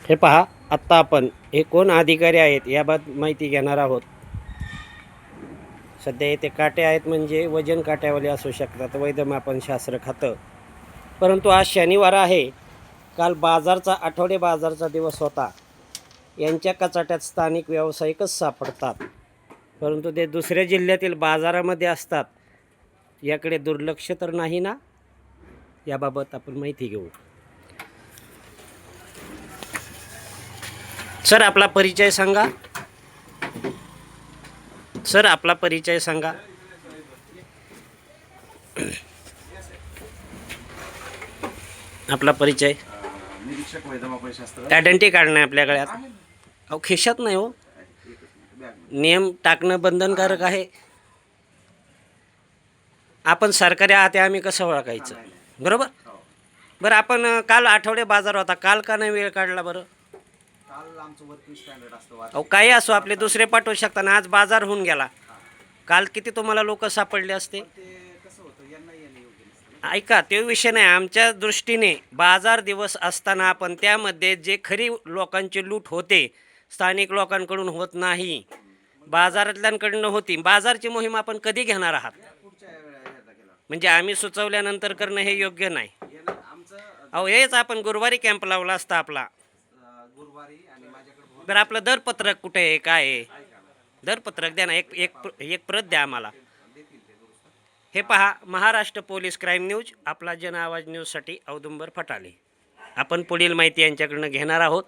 हे पहा, आत्ता आपण हे कोण अधिकारी आहेत याबाबत माहिती घेणार आहोत. सध्या येथे काटे आहेत, म्हणजे वजन काट्यावाले असू शकतात, वैधमापन शास्त्र खातं. परंतु आज शनिवार आहे. काल बाजारचा आठवडे बाजारचा दिवस होता. यांच्या कचाट्यात स्थानिक व्यावसायिकच सापडतात, परंतु ते दुसऱ्या जिल्ह्यातील बाजारामध्ये असतात. याकडे दुर्लक्ष तर नाही ना? याबाबत आपण माहिती घेऊ. सर, आपला परिचय सांगा. सर, आपला परिचय सांगा. आपला परिचय. निरीक्षक वैधमापन शास्त्र. आयडेंटिटी कार्ड नाही आपल्या गळ्यात? अहो, खिशात नाही हो. नियम टाकणं बंधनकारक आहे. आपण सरकारी आहात हे आम्ही कसं ओळखायचं? बरोबर. बरं, आपण काल आठवडे बाजार होता, काल का नाही वेळ काढला बरं? काल आमचं वर्किंग स्टँडर्ड असतं. अहो, काही असो, आपले दुसरे पाठवू शकता ना. आज बाजार होऊन गेला. काल किती तुम्हाला लोक सापडले असते? ते कसं होतं, यांना येणं योग्य नसतं. ऐका, ते विषय नाही. आमच्या दृष्टीने बाजार दिवस असताना आपण त्यामध्ये जे खरी लोकांची लूट होते, स्थानिक लोकांकडून होत नाही, बाजारातल्यांकडून होती. बाजारची मोहीम आपण कधी घेणार आहात? पुढच्या ह्याला गेला म्हणजे आम्ही सुचवल्यानंतर करणं हे योग्य नाही. आमचं अहो, हेच आपण गुरुवारी कॅम्प लावला असता आपला. गुरुवारी आणि माझ्याकडे बरं, आपलं दरपत्रक कुठे आहे, काय आहे? दरपत्रक द्या ना, एक एक एक प्रत द्या आम्हाला. हे पहा, महाराष्ट्र पोलीस क्राईम न्यूज, आपला जन आवाज न्यूजसाठी औदुंबर फटाले. आपण पुढील माहिती यांच्याकडनं घेणार आहोत.